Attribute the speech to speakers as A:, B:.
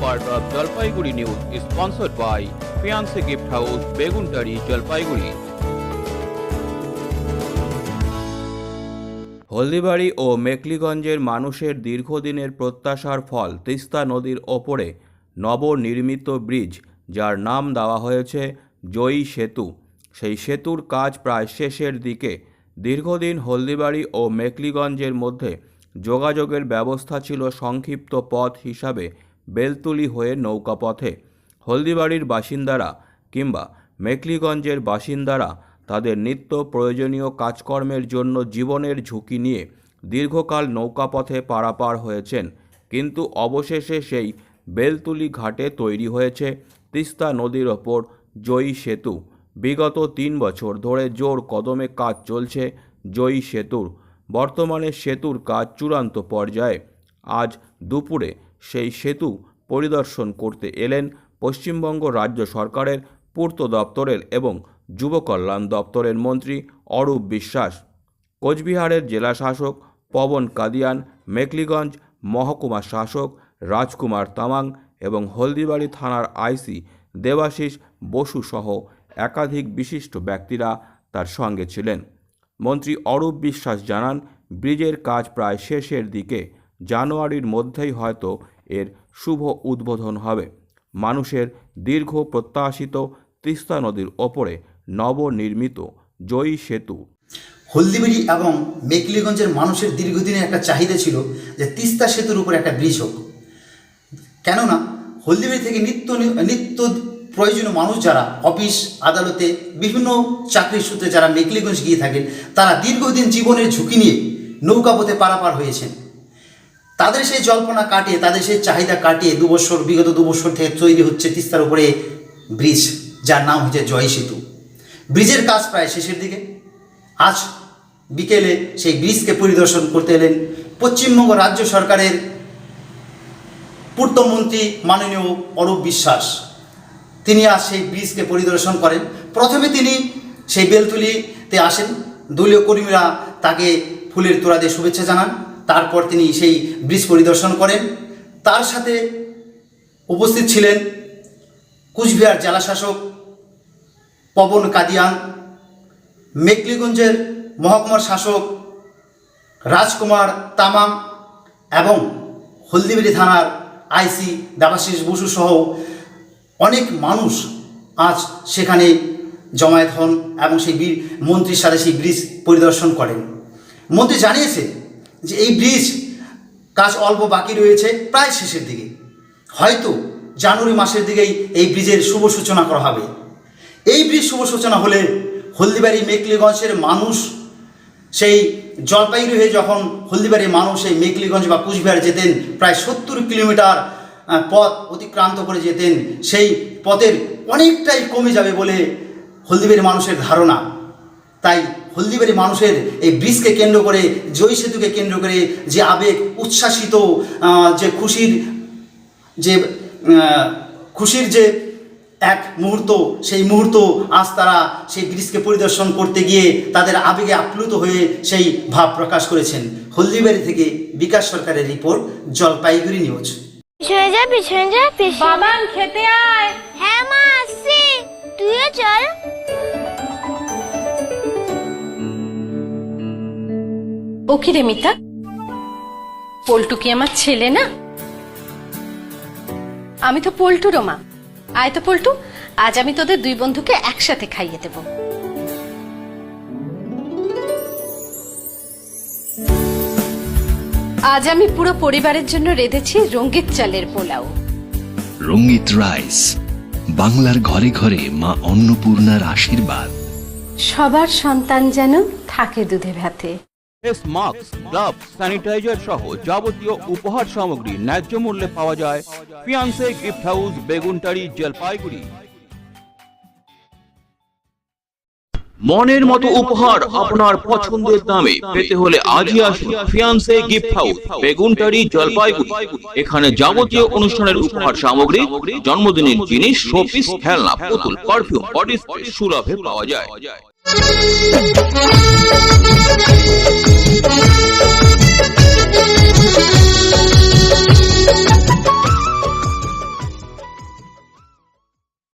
A: part of Jalpaiguri News is sponsored by Fiancé Gift House, Beguntari, Jalpaiguri. Haldibari ও মেকলিগঞ্জের মানুষের দীর্ঘদিনের প্রত্যাশার ফল তিস্তা নদীর ওপরে নবনির্মিত ব্রিজ, যার নাম দেওয়া হয়েছে জয়ী সেতু। সেই সেতুর কাজ প্রায় শেষের দিকে। দীর্ঘদিন হলদিবাড়ি ও মেকলিগঞ্জের মধ্যে যোগাযোগের ব্যবস্থা ছিল সংক্ষিপ্ত পথ হিসাবে বেলতুলি হয়ে নৌকাপথে। হলদিবাড়ির বাসিন্দারা কিংবা মেকলিগঞ্জের বাসিন্দারা তাদের নিত্য প্রয়োজনীয় কাজকর্মের জন্য জীবনের ঝুঁকি নিয়ে দীর্ঘকাল নৌকাপথে পারাপার হয়েছেন, কিন্তু অবশেষে সেই বেলতুলি ঘাটে তৈরি হয়েছে তিস্তা নদীর ওপর জয়ী সেতু। বিগত 3 বছর ধরে জোর কদমে কাজ চলছে জয়ী সেতুর। বর্তমানে সেতুর কাজ চূড়ান্ত পর্যায়ে। আজ দুপুরে সেই সেতু পরিদর্শন করতে এলেন পশ্চিমবঙ্গ রাজ্য সরকারের পূর্ত দপ্তরের এবং যুব কল্যাণ দপ্তরের মন্ত্রী অরূপ বিশ্বাস, কোচবিহারের জেলা শাসক পবন কাদিয়ান, মেকলিগঞ্জ মহকুমা শাসক রাজকুমার তামাং এবং হলদিবাড়ি থানার আইসি দেবাশিস বসু সহ একাধিক বিশিষ্ট ব্যক্তিরা তার সঙ্গে ছিলেন। মন্ত্রী অরূপ বিশ্বাস জানান, ব্রিজের কাজ প্রায় শেষের দিকে। জানুয়ারির মধ্যেই হয়তো এর শুভ উদ্বোধন হবে। মানুষের দীর্ঘ প্রত্যাশিত তিস্তা নদীর ওপরে নবনির্মিত জয়ী সেতু।
B: হলদিবাড়ি এবং মেকলিগঞ্জের মানুষের দীর্ঘদিনের একটা চাহিদা ছিল যে তিস্তা সেতুর উপরে একটা ব্রিজ হোক। কেননা হলদিবাড়ি থেকে নিত্য প্রয়োজনীয় মানুষ যারা অফিস আদালতে বিভিন্ন চাকরির সূত্রে যারা মেকলিগঞ্জ গিয়ে থাকেন, তারা দীর্ঘদিন জীবনের ঝুঁকি নিয়ে নৌকাপথে পারাপার হয়েছেন। তাদের সেই জল্পনা কাটিয়ে, তাদের সেই চাহিদা কাটিয়ে বিগত 2 বছর থেকে তৈরি হচ্ছে তিস্তার উপরে ব্রিজ, যার নাম হচ্ছে জয়ী সেতু। ব্রিজের কাজ প্রায় শেষের দিকে। আজ বিকেলে সেই ব্রিজকে পরিদর্শন করতে এলেন পশ্চিমবঙ্গ রাজ্য সরকারের পূর্তমন্ত্রী মাননীয় অরূপ বিশ্বাস। তিনি আজ সেই ব্রিজকে পরিদর্শন করেন। প্রথমে তিনি সেই বেলতুলিতে আসেন, দলীয় কর্মীরা তাকে ফুলের তোড়া দিয়ে শুভেচ্ছা জানান। তারপর তিনি সেই ব্রিজ পরিদর্শন করেন। তার সাথে উপস্থিত ছিলেন কোচবিহার জেলা শাসক পবন কাদিয়ান, মেকলিগঞ্জের মহকুমার শাসক রাজকুমার তামাং এবং হলদিবাড়ি থানার আইসি দেবাশিস বসু সহ অনেক মানুষ আজ সেখানে জমায়েত হন এবং সেই মন্ত্রীর সাথে সেই ব্রিজ পরিদর্শন করেন। মন্ত্রী জানিয়েছে যে এই ব্রিজ কাজ অল্প বাকি রয়েছে, প্রায় শেষের দিকে। হয়তো জানুয়ারি মাসের দিকেই এই ব্রিজের শুভ সূচনা করা হবে। এই ব্রিজ শুভ সূচনা হলে হলদিবাড়ি মেকলিগঞ্জের মানুষ সেই জলপাইগুড়ি হয়ে যখন হলদিবাড়ির মানুষ এই মেকলিগঞ্জ বা কোচবিহার যেতেন, প্রায় 70 কিলোমিটার পথ অতিক্রান্ত করে যেতেন, সেই পথের অনেকটাই কমে যাবে বলে হলদিবাড়ির মানুষের ধারণা। তাই হলদিবাড়ি মানুষের এই ব্রিজকে কেন্দ্র করে, জয়ী সেতুকে কেন্দ্র করে যে আবেগ, উচ্ছ্বাসিত যে খুশির যে এক মুহূর্ত, সেই মুহূর্ত আজ তারা সেই ব্রিজকে পরিদর্শন করতে গিয়ে তাদের আবেগে আপ্লুত হয়ে সেই ভাব প্রকাশ করেছেন। হলদিবাড়ি থেকে বিকাশ সরকারের রিপোর্ট, জলপাইগুড়ি নিউজ।
C: পিছনে যা বাবান খেতে আয়। হ্যাঁ মা, আসছি, তুইও চল।
D: ও কি রে মিতা, পল্টু কি আমার ছেলে না? আমি তো পল্টুরও মা। আয় তো পল্টু, আজ আমি তোদের 2 বন্ধুকে একসাথে খাইয়ে দেব। আজ আমি পুরো পরিবারের জন্য রেঁধেছি রঙ্গিত চালের পোলাও।
E: রঙ্গিত রাইস, বাংলার ঘরে ঘরে মা অন্নপূর্ণার আশীর্বাদ।
D: সবার সন্তান যেন থাকে দুধে ভাতে।
A: মাস্ক, গ্লাভস, স্যানিটাইজার সহ যাবতীয় উপহার সামগ্রী ন্যায্য মূল্যে পাওয়া যায় fiancée gift house, Beguntari, Jalpaiguri. মনের মতো উপহার আপনার পছন্দের দামে পেতে হলে আজই আসুন fiancée gift house, Beguntari, Jalpaiguri. এখানে যাবতীয় অনুষ্ঠানের উপহার সামগ্রী, জন্মদিনের জিনিস, শোপিস, খেলনা, পুতুল, পারফিউম, বডি স্প্রে সুলভে পাওয়া যায়।